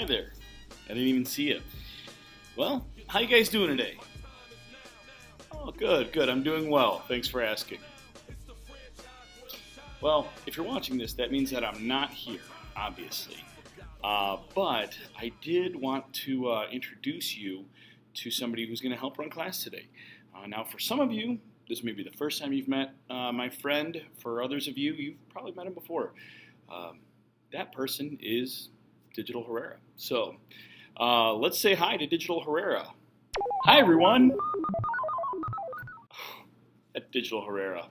hi there. I didn't even see you. Well, how you guys doing today? Oh, good. I'm doing well. Thanks for asking. Well, if you're watching this, that means that I'm not here, obviously. But I did want to introduce you to somebody who's going to help run class today. Now, for some of you, this may be the first time you've met my friend. For others of you, you've probably met him before. That person is Digital Herrera. So let's say hi to Digital Herrera. Hi, everyone. That Digital Herrera.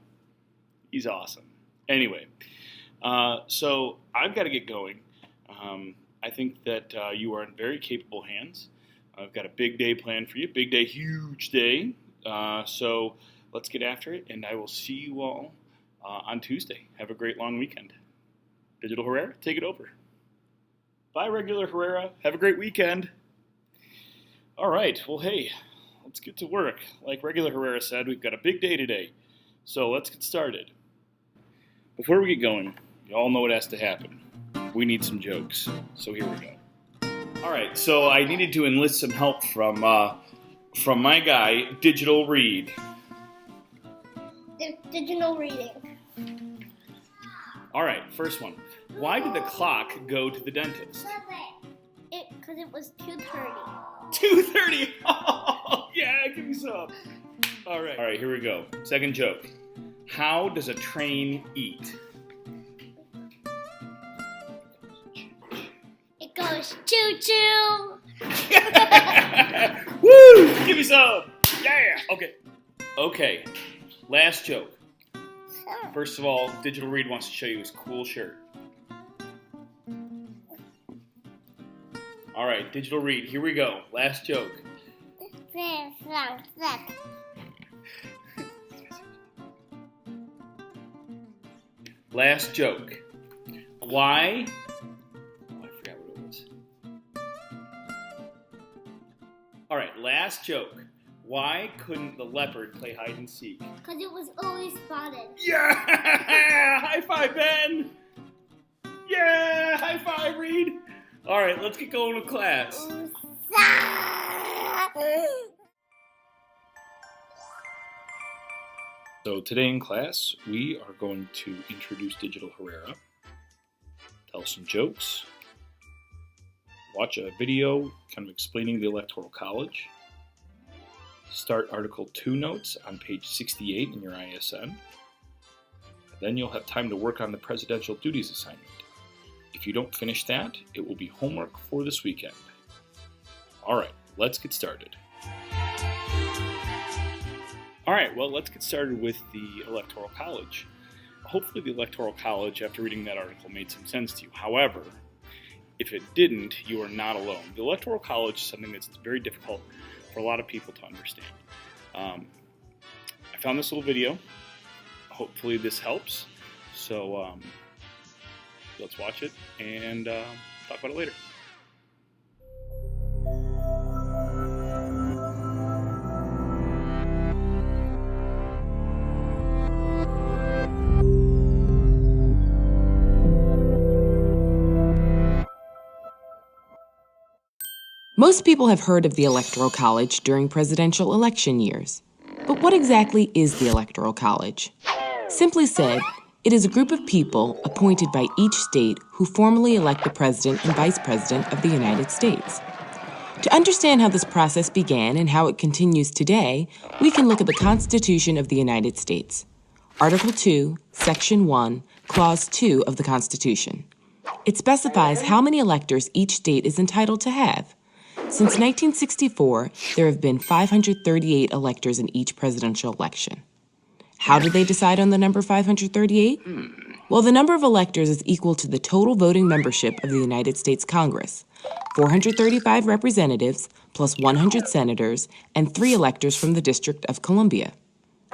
He's awesome. Anyway, so I've got to get going. I think that you are in very capable hands. I've got a big day planned for you. Big day, huge day. So let's get after it, and I will see you all on Tuesday. Have a great long weekend. Digital Herrera, take it over. Bye, regular Herrera. Have a great weekend. All right. Well, hey, let's get to work. Like regular Herrera said, we've got a big day today. So let's get started. Before we get going, you all know what has to happen. We need some jokes. So here we go. All right. So I needed to enlist some help from my guy, Digital Read. Digital reading. All right. First one. Why did the clock go to the dentist? Because it was 2:30. 2:30. Oh, yeah, give me some. All right, here we go. Second joke. How does a train eat? It goes choo-choo. Woo! Give me some. Yeah. Okay. Last joke. First of all, Digital Read wants to show you his cool shirt. All right, Digital Read, here we go. Last joke. Last joke. Why? Oh, I forgot what it was. All right, last joke. Why couldn't the leopard play hide and seek? Because it was always spotted. Yeah! High five, Ben! Yeah! High five, Reed! All right, let's get going with class. So today in class, we are going to introduce Digital Herrera, tell some jokes, watch a video kind of explaining the Electoral College, start Article 2 notes on page 68 in your ISN. Then you'll have time to work on the presidential duties assignment. If you don't finish that, it will be homework for this weekend. All right, let's get started. All right, well, let's get started with the Electoral College. Hopefully the Electoral College, after reading that article, made some sense to you. However, if it didn't, you are not alone. The Electoral College is something that's very difficult for a lot of people to understand. I found this little video. Hopefully this helps. So let's watch it and talk about it later. Most people have heard of the Electoral College during presidential election years. But what exactly is the Electoral College? Simply said, it is a group of people appointed by each state who formally elect the President and Vice President of the United States. To understand how this process began and how it continues today, we can look at the Constitution of the United States. Article 2, Section 1, Clause 2 of the Constitution. It specifies how many electors each state is entitled to have. Since 1964, there have been 538 electors in each presidential election. How did they decide on the number 538? Well, the number of electors is equal to the total voting membership of the United States Congress, 435 representatives plus 100 senators and 3 electors from the District of Columbia.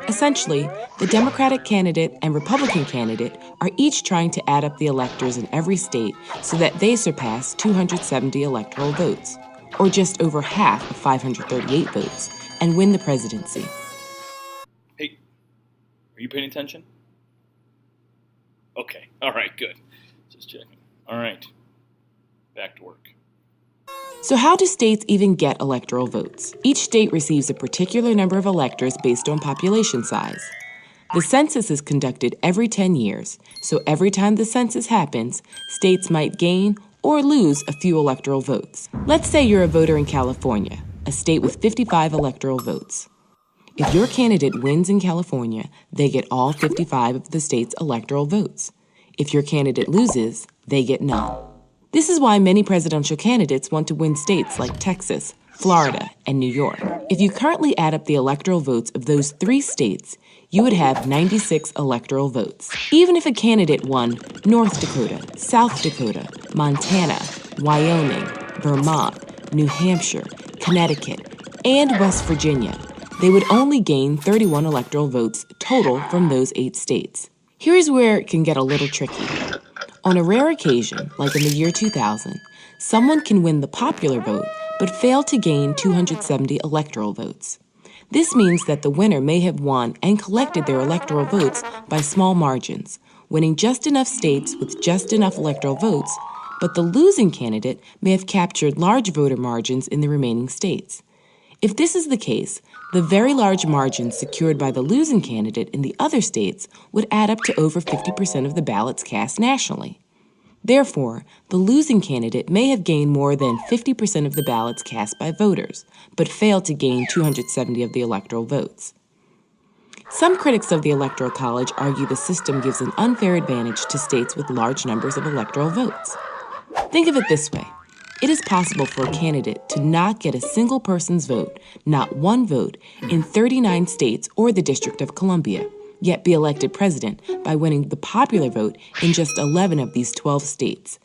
Essentially, the Democratic candidate and Republican candidate are each trying to add up the electors in every state so that they surpass 270 electoral votes, or just over half of 538 votes, and win the presidency. Hey, are you paying attention? Okay, all right, good. Just checking. All right, back to work. So how do states even get electoral votes? Each state receives a particular number of electors based on population size. The census is conducted every 10 years, so every time the census happens, states might gain or lose a few electoral votes. Let's say you're a voter in California, a state with 55 electoral votes. If your candidate wins in California, they get all 55 of the state's electoral votes. If your candidate loses, they get none. This is why many presidential candidates want to win states like Texas, Florida, and New York. If you currently add up the electoral votes of those 3 states, you would have 96 electoral votes. Even if a candidate won North Dakota, South Dakota, Montana, Wyoming, Vermont, New Hampshire, Connecticut, and West Virginia, they would only gain 31 electoral votes total from those 8 states. Here's where it can get a little tricky. On a rare occasion, like in the year 2000, someone can win the popular vote but fail to gain 270 electoral votes. This means that the winner may have won and collected their electoral votes by small margins, winning just enough states with just enough electoral votes, but the losing candidate may have captured large voter margins in the remaining states. If this is the case, the very large margins secured by the losing candidate in the other states would add up to over 50% of the ballots cast nationally. Therefore, the losing candidate may have gained more than 50% of the ballots cast by voters, but failed to gain 270 of the electoral votes. Some critics of the Electoral College argue the system gives an unfair advantage to states with large numbers of electoral votes. Think of it this way. It is possible for a candidate to not get a single person's vote, not one vote, in 39 states or the District of Columbia, yet be elected president by winning the popular vote in just 11 of these 12 states: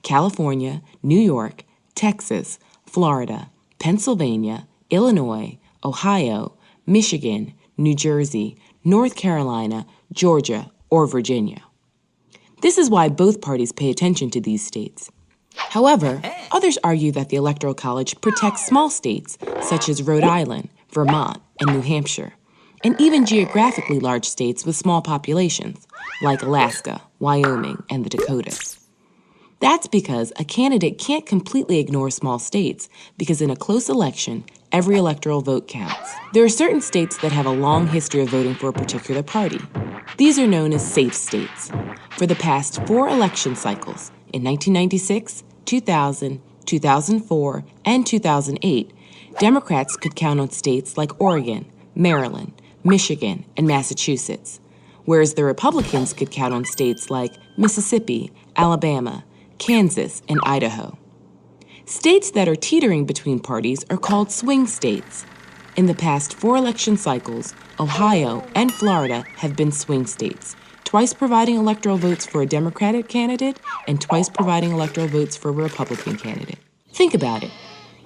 California, New York, Texas, Florida, Pennsylvania, Illinois, Ohio, Michigan, New Jersey, North Carolina, Georgia, or Virginia. This is why both parties pay attention to these states. However, others argue that the Electoral College protects small states such as Rhode Island, Vermont, and New Hampshire, and even geographically large states with small populations, like Alaska, Wyoming, and the Dakotas. That's because a candidate can't completely ignore small states, because in a close election, every electoral vote counts. There are certain states that have a long history of voting for a particular party. These are known as safe states. For the past 4 election cycles, in 1996, 2000, 2004, and 2008, Democrats could count on states like Oregon, Maryland, Michigan, and Massachusetts, whereas the Republicans could count on states like Mississippi, Alabama, Kansas, and Idaho. States that are teetering between parties are called swing states. In the past 4 election cycles, Ohio and Florida have been swing states, twice providing electoral votes for a Democratic candidate and twice providing electoral votes for a Republican candidate. Think about it.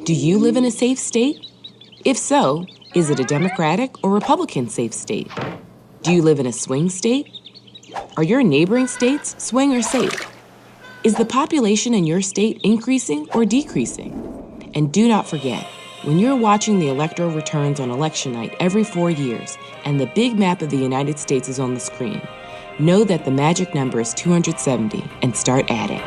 Do you live in a safe state? If so, is it a Democratic or Republican safe state? Do you live in a swing state? Are your neighboring states swing or safe? Is the population in your state increasing or decreasing? And do not forget, when you're watching the electoral returns on election night every 4 years and the big map of the United States is on the screen, know that the magic number is 270 and start adding.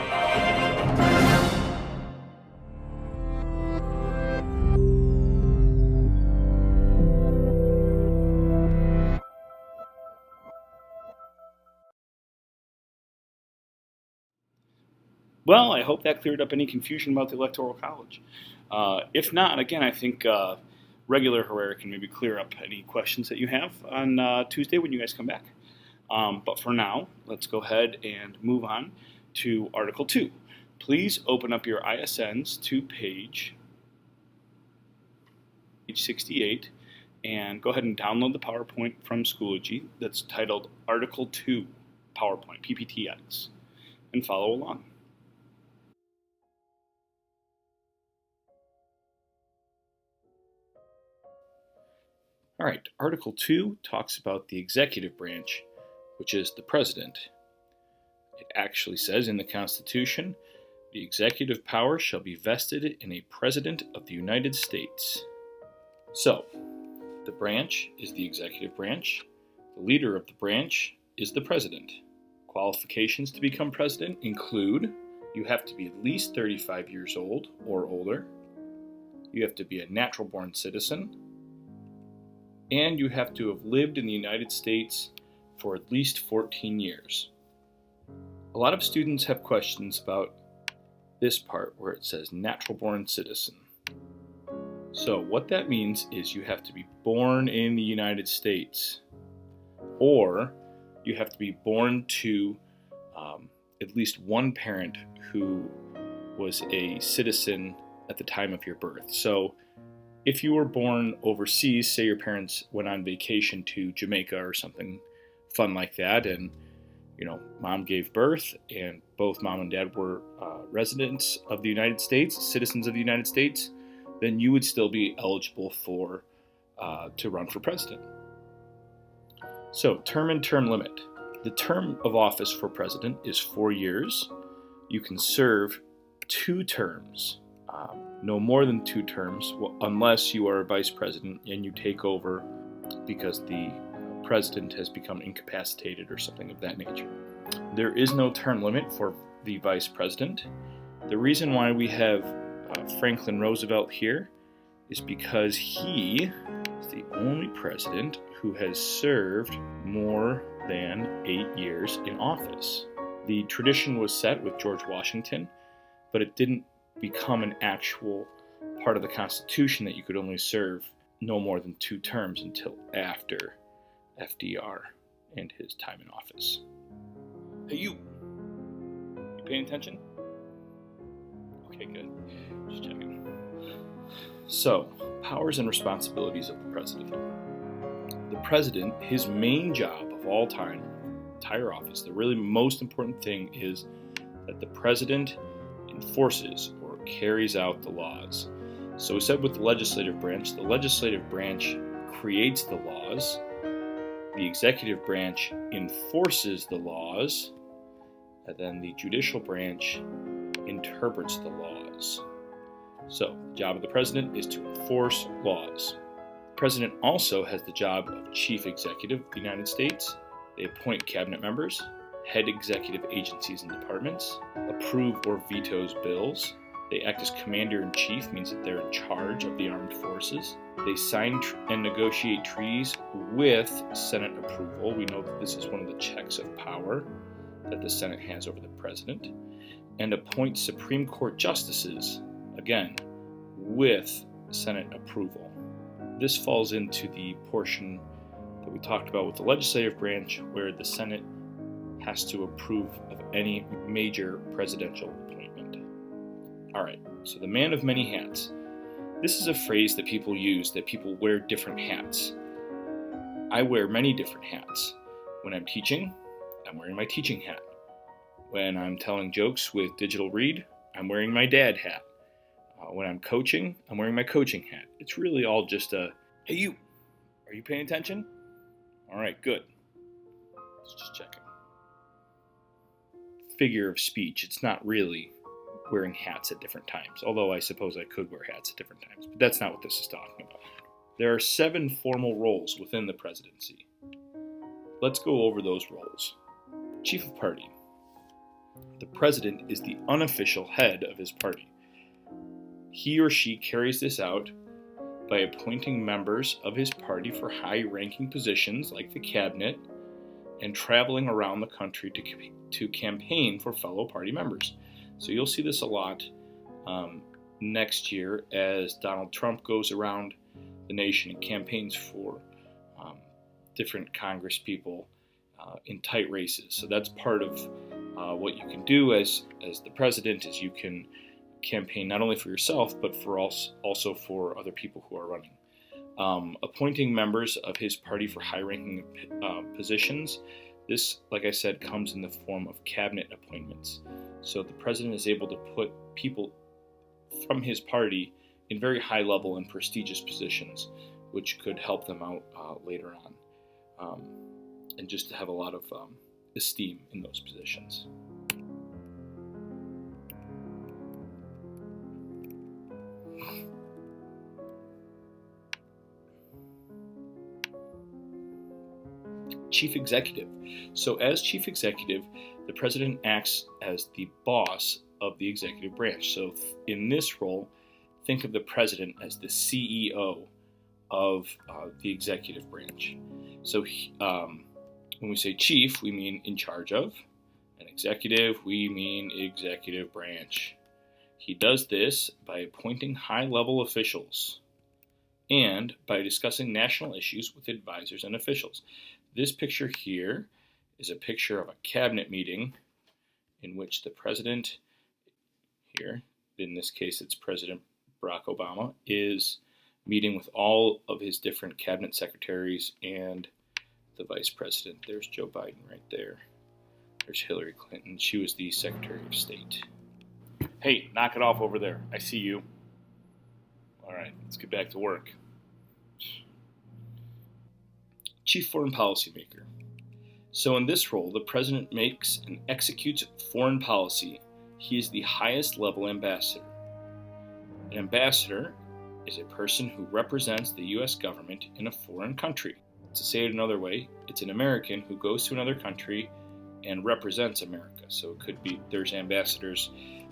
Well, I hope that cleared up any confusion about the Electoral College. If not, again, I think regular Herrera can maybe clear up any questions that you have on Tuesday when you guys come back. But for now, let's go ahead and move on to Article 2. Please open up your ISNs to page 68 and go ahead and download the PowerPoint from Schoology that's titled Article 2 PowerPoint, PPTX, and follow along. All right, Article 2 talks about the executive branch, which is the president. It actually says in the Constitution, the executive power shall be vested in a president of the United States. So, the branch is the executive branch. The leader of the branch is the president. Qualifications to become president include you have to be at least 35 years old or older. you have to be a natural-born citizen, and you have to have lived in the United States for at least 14 years. A lot of students have questions about this part where it says natural-born citizen. So what that means is you have to be born in the United States, or you have to be born to at least one parent who was a citizen at the time of your birth. So if you were born overseas, say your parents went on vacation to Jamaica or something fun like that, and mom gave birth, and both mom and dad were residents of the United States, citizens of the United States, then you would still be eligible for to run for president. So, term and term limit. The term of office for president is 4 years. You can serve 2 terms, no more than 2 terms, unless you are a vice president and you take over because the president has become incapacitated or something of that nature. There is no term limit for the vice president. The reason why we have Franklin Roosevelt here is because he is the only president who has served more than 8 years in office. The tradition was set with George Washington, but it didn't become an actual part of the Constitution that you could only serve no more than 2 terms until after FDR and his time in office. Hey, you paying attention? Okay, good. Just checking. So, powers and responsibilities of the president. The president, his main job of all time, entire office, the really most important thing is that the president enforces or carries out the laws. So we said with the legislative branch creates the laws, the executive branch enforces the laws, and then the judicial branch interprets the laws. So, the job of the president is to enforce laws. The president also has the job of chief executive of the United States. They appoint cabinet members, head executive agencies and departments, approve or vetoes bills. They act as commander-in-chief, means that they're in charge of the armed forces. They sign and negotiate treaties with Senate approval. We know that this is one of the checks of power that the Senate has over the president. And appoint Supreme Court justices, again, with Senate approval. This falls into the portion that we talked about with the legislative branch, where the Senate has to approve of any major presidential appointment. All right, so the man of many hats. This is a phrase that people use, that people wear different hats. I wear many different hats. When I'm teaching, I'm wearing my teaching hat. When I'm telling jokes with Digital Read, I'm wearing my dad hat. When I'm coaching, I'm wearing my coaching hat. It's really all just a, hey you, are you paying attention? All right, good. Just checking. Figure of speech, it's not really wearing hats at different times, although I suppose I could wear hats at different times, but that's not what this is talking about. There are 7 formal roles within the presidency. Let's go over those roles. Chief of Party. The president is the unofficial head of his party. He or she carries this out by appointing members of his party for high-ranking positions like the cabinet and traveling around the country to campaign for fellow party members. So you'll see this a lot next year as Donald Trump goes around the nation and campaigns for different Congress people in tight races. So that's part of what you can do as the president, is you can campaign not only for yourself, but for also for other people who are running. Appointing members of his party for high-ranking positions. This, like I said, comes in the form of cabinet appointments. So the president is able to put people from his party in very high-level and prestigious positions, which could help them out later on, and just to have a lot of esteem in those positions. Chief Executive. So as Chief Executive, the President acts as the boss of the executive branch. So in this role, think of the president as the CEO of the executive branch. So when we say chief, we mean in charge of, and executive, we mean executive branch. He does this by appointing high-level officials and by discussing national issues with advisors and officials. This picture here is a picture of a cabinet meeting in which the president, here, in this case it's President Barack Obama, is meeting with all of his different cabinet secretaries and the vice president. There's Joe Biden right there. There's Hillary Clinton. She was the Secretary of State. Hey, knock it off over there. I see you. All right, let's get back to work. Chief Foreign Policy Maker. So in this role, the president makes and executes foreign policy. He is the highest level ambassador. An ambassador is a person who represents the U.S. government in a foreign country. To say it another way, it's an American who goes to another country and represents America. So it could be there's ambassadors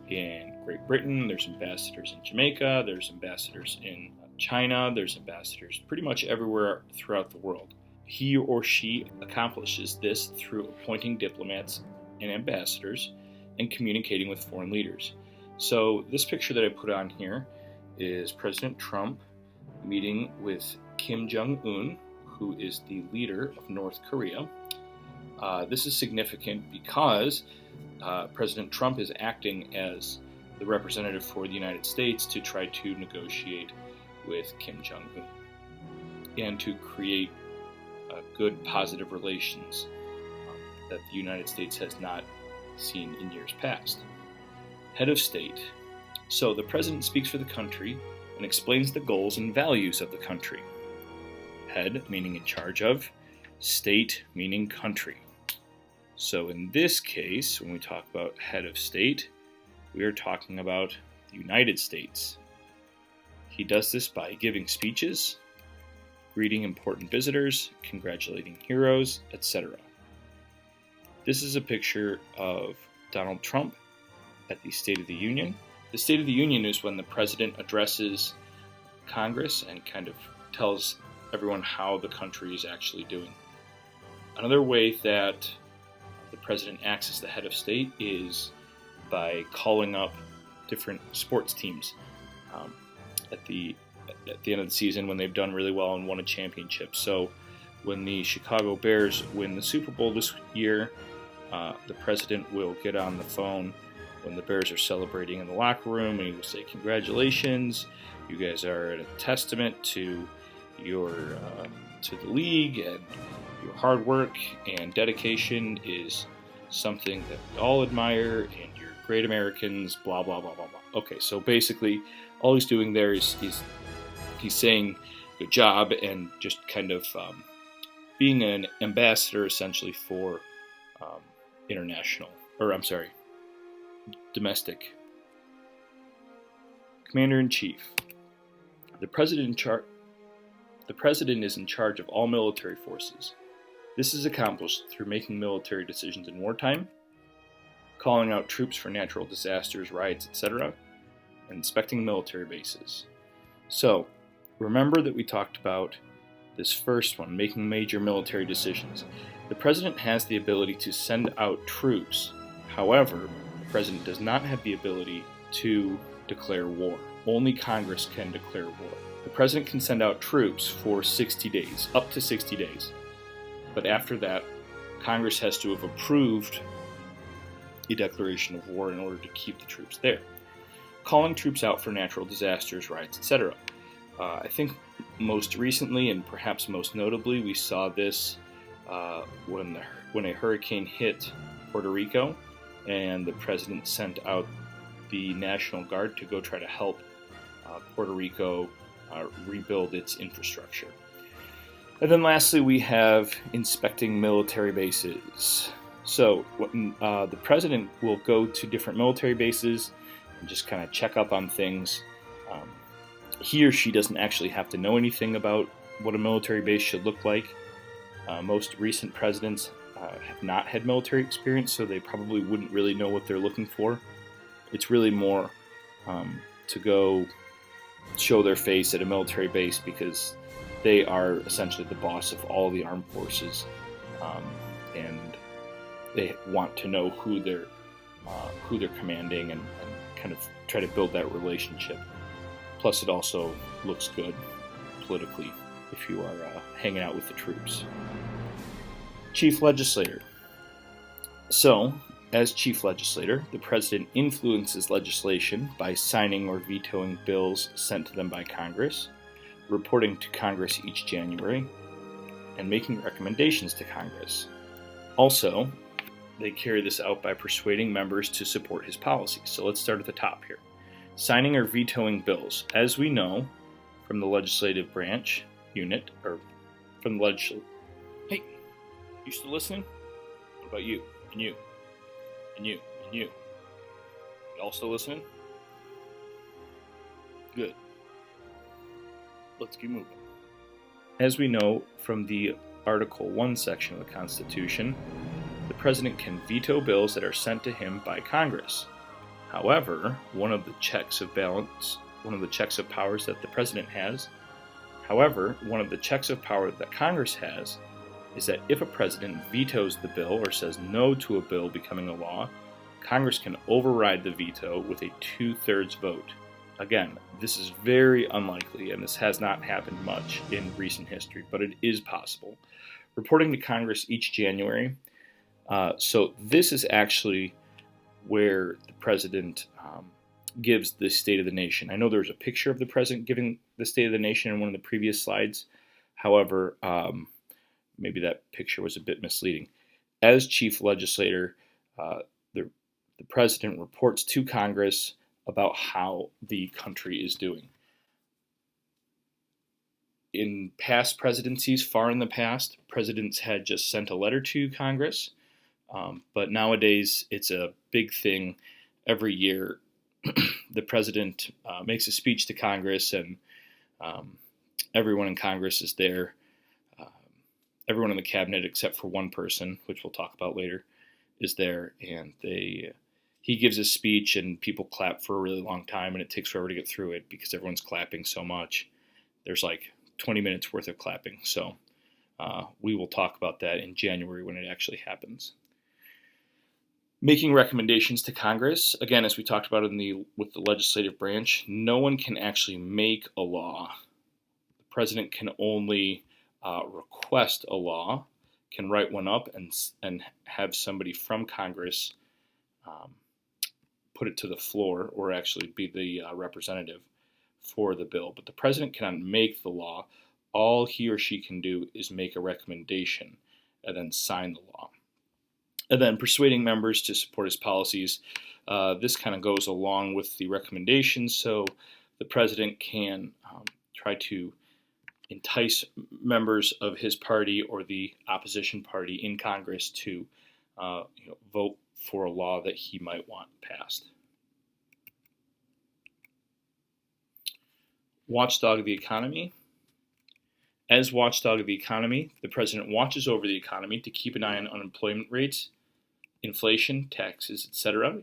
in Great Britain, there's ambassadors in Jamaica, there's ambassadors in China, there's ambassadors pretty much everywhere throughout the world. He or she accomplishes this through appointing diplomats and ambassadors and communicating with foreign leaders. So this picture that I put on here is President Trump meeting with Kim Jong-un, who is the leader of North Korea. This is significant because President Trump is acting as the representative for the United States to try to negotiate with Kim Jong-un and to create good, positive relations that the United States has not seen in years past. Head of state. So the president speaks for the country and explains the goals and values of the country. Head, meaning in charge of. State, meaning country. So in this case, when we talk about head of state, we are talking about the United States. He does this by giving speeches, greeting important visitors, congratulating heroes, etc. This is a picture of Donald Trump at the State of the Union. The State of the Union is when the president addresses Congress and kind of tells everyone how the country is actually doing. Another way that the president acts as the head of state is by calling up different sports teams at the end of the season when they've done really well and won a championship. So when the Chicago Bears win the Super Bowl this year, the president will get on the phone when the Bears are celebrating in the locker room, and he will say, "Congratulations, you guys are a testament to your to the league, and your hard work and dedication is something that we all admire, and you're great Americans, blah, blah, blah, blah, blah." Okay, so basically all he's doing there is he's saying good job and just kind of being an ambassador essentially for domestic. Commander-in-Chief. The president is in charge of all military forces. This is accomplished through making military decisions in wartime, calling out troops for natural disasters, riots, etc., and inspecting military bases. So, remember that we talked about this first one, making major military decisions. The president has the ability to send out troops. However, the president does not have the ability to declare war. Only Congress can declare war. The president can send out troops for 60 days, up to 60 days. But after that, Congress has to have approved a declaration of war in order to keep the troops there. Calling troops out for natural disasters, riots, etc. I think most recently, and perhaps most notably, we saw this when a hurricane hit Puerto Rico, and the president sent out the National Guard to go try to help Puerto Rico rebuild its infrastructure. And then lastly, we have inspecting military bases. So the president will go to different military bases and just kind of check up on things. He or she doesn't actually have to know anything about what a military base should look like. Most recent presidents have not had military experience, so they probably wouldn't really know what they're looking for. It's really more to go show their face at a military base because they are essentially the boss of all the armed forces, and they want to know who they're commanding, and kind of try to build that relationship. Plus, it also looks good politically if you are hanging out with the troops. Chief legislator. So, as chief legislator, the president influences legislation by signing or vetoing bills sent to them by Congress, reporting to Congress each January, and making recommendations to Congress. Also, they carry this out by persuading members to support his policies. So let's start at the top here. Signing or vetoing bills. As we know from the legislative branch unit, or from the legislative... Hey, you still listening? What about you? And you? And you? And you? Y'all still listening? Good. Let's keep moving. As we know from the Article 1 section of the Constitution, the president can veto bills that are sent to him by Congress. However, one of the checks of powers that the president has, one of the checks of power that Congress has, is that if a president vetoes the bill or says no to a bill becoming a law, Congress can override the veto with a 2/3 vote. Again, this is very unlikely, and this has not happened much in recent history, but it is possible. Reporting to Congress each January. So this is actually where the president gives the State of the Nation. I know there's a picture of the president giving the State of the Nation in one of the previous slides. However, maybe that picture was a bit misleading. As chief legislator, the president reports to Congress about how the country is doing. In past presidencies, far in the past, presidents had just sent a letter to Congress, but nowadays it's a big thing. Every year, the president makes a speech to Congress, and everyone in Congress is there. Everyone in the cabinet, except for one person, which we'll talk about later, is there, and he gives a speech, and people clap for a really long time, and it takes forever to get through it because everyone's clapping so much. There's like 20 minutes worth of clapping, so we will talk about that in January when it actually happens. Making recommendations to Congress, again, as we talked about with the legislative branch, no one can actually make a law. The president can only request a law, can write one up, and have somebody from Congress put it to the floor, or actually be the representative for the bill. But the president cannot make the law. All he or she can do is make a recommendation and then sign the law. And then persuading members to support his policies. This kind of goes along with the recommendations, so the president can try to entice members of his party or the opposition party in Congress to vote for a law that he might want passed. Watchdog of the economy. As watchdog of the economy, the president watches over the economy to keep an eye on unemployment rates, inflation, taxes, etc.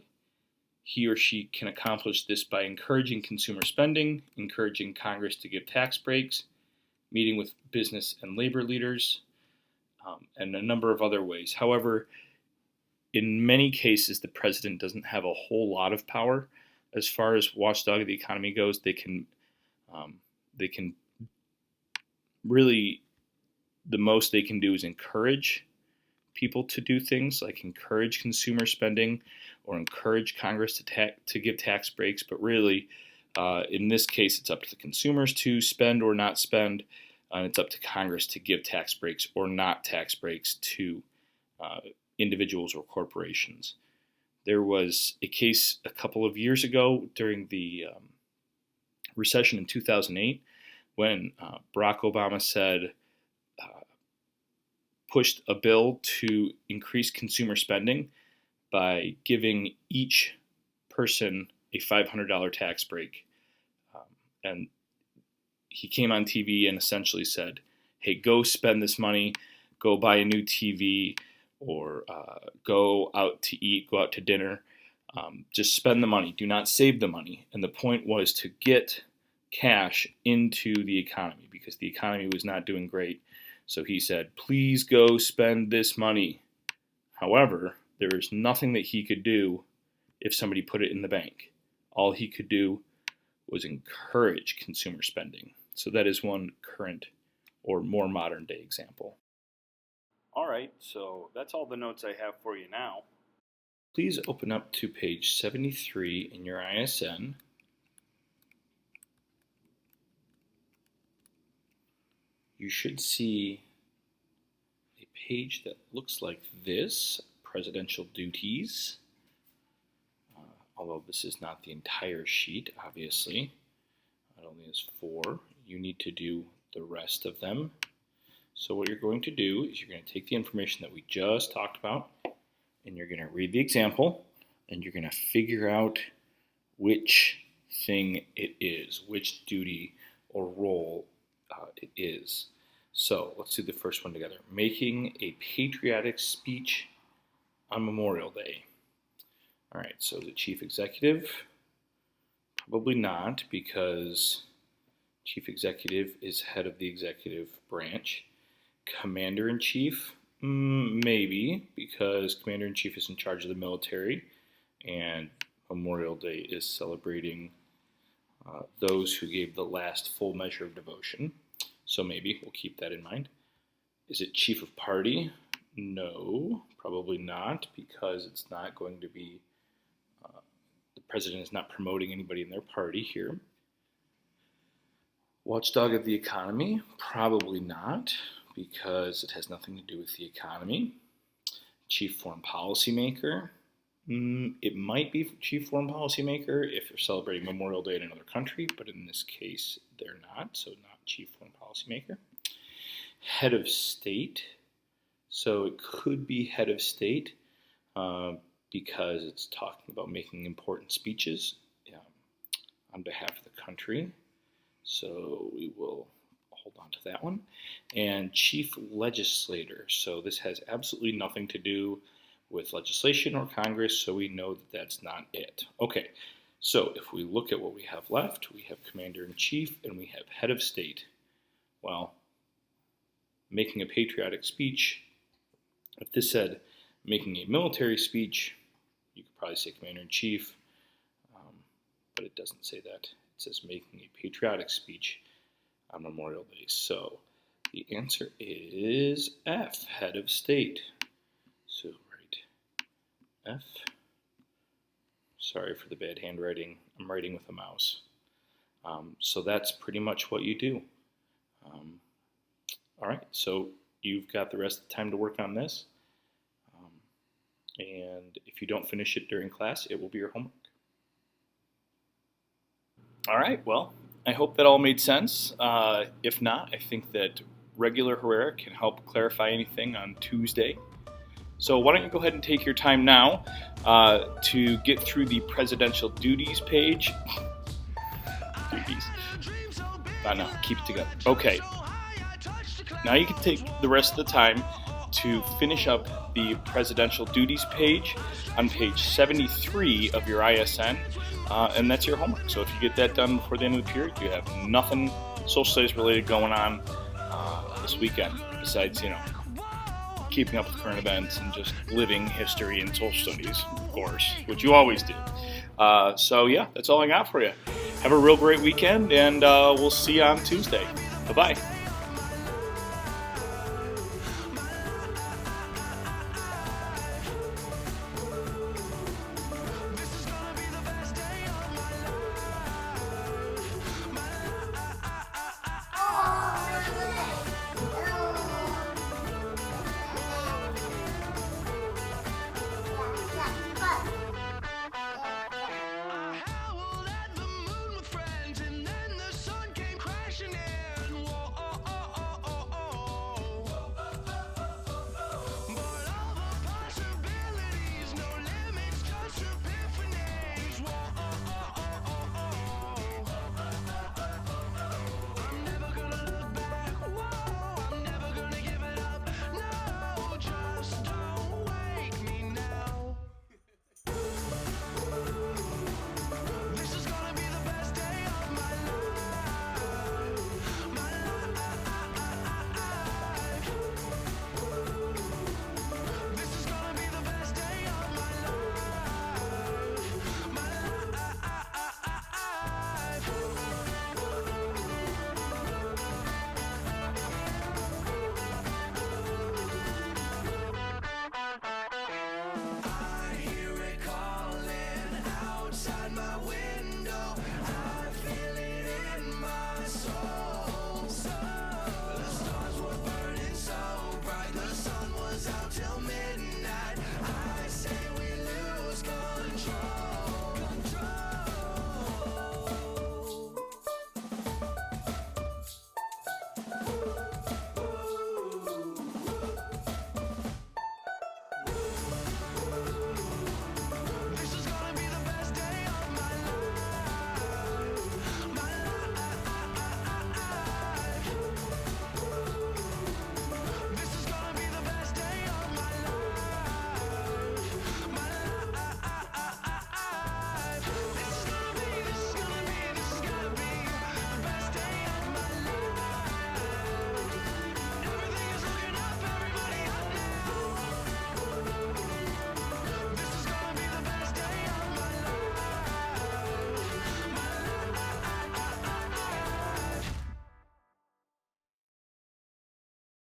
He or she can accomplish this by encouraging consumer spending, encouraging Congress to give tax breaks, meeting with business and labor leaders, and a number of other ways. However, in many cases, the president doesn't have a whole lot of power. As far as watchdog of the economy goes, they can really, the most they can do is encourage people to do things, like encourage consumer spending or encourage Congress to give tax breaks. But really, in this case, it's up to the consumers to spend or not spend, and it's up to Congress to give tax breaks or not tax breaks to individuals or corporations. There was a case a couple of years ago during the recession in 2008 when Barack Obama pushed a bill to increase consumer spending by giving each person a $500 tax break. And he came on TV and essentially said, hey, go spend this money, go buy a new TV, or go out to eat, go out to dinner. Just spend the money. Do not save the money. And the point was to get cash into the economy because the economy was not doing great. So he said, please go spend this money. However, there is nothing that he could do if somebody put it in the bank. All he could do was encourage consumer spending. So that is one current or more modern day example. All right, so that's all the notes I have for you now. Please open up to page 73 in your ISN. You should see a page that looks like this, Presidential Duties. Although this is not the entire sheet, obviously. It only has 4. You need to do the rest of them. So what you're going to do is you're going to take the information that we just talked about, and you're going to read the example, and you're going to figure out which thing it is, which duty or role it is. So let's do the first one together. Making a patriotic speech on Memorial Day. All right, so the chief executive, probably not, because chief executive is head of the executive branch. Commander-in-chief, maybe, because commander-in-chief is in charge of the military, and Memorial Day is celebrating those who gave the last full measure of devotion. So maybe we'll keep that in mind. Is it chief of party? No, probably not, because it's not going to be, the president is not promoting anybody in their party here. Watchdog of the economy? Probably not, because it has nothing to do with the economy. Chief foreign policy maker? It might be chief foreign policy maker if you're celebrating Memorial Day in another country, but in this case, they're not, so not chief foreign policy maker. Head of state? So it could be head of state because it's talking about making important speeches on behalf of the country. So we will hold on to that one. And chief legislator. So this has absolutely nothing to do with legislation or Congress, so we know that that's not it. Okay, so if we look at what we have left, we have commander-in-chief and we have head of state. Well, making a patriotic speech, if this said making a military speech, you could probably say commander-in-chief, but it doesn't say that. It says making a patriotic speech on Memorial Day. So the answer is F, head of state. So write F. Sorry for the bad handwriting. I'm writing with a mouse. So that's pretty much what you do. All right, so you've got the rest of the time to work on this. And if you don't finish it during class, it will be your homework. All right, well, I hope that all made sense. If not, I think that regular Herrera can help clarify anything on Tuesday. So why don't you go ahead and take your time now to get through the presidential duties page. Duties. No, keep it together. Okay. Now you can take the rest of the time to finish up the presidential duties page on page 73 of your ISN, and that's your homework. So if you get that done before the end of the period, you have nothing social studies related going on this weekend besides, keeping up with current events and just living history and social studies, of course, which you always do. So yeah, that's all I got for you. Have a real great weekend, and we'll see you on Tuesday. Bye-bye.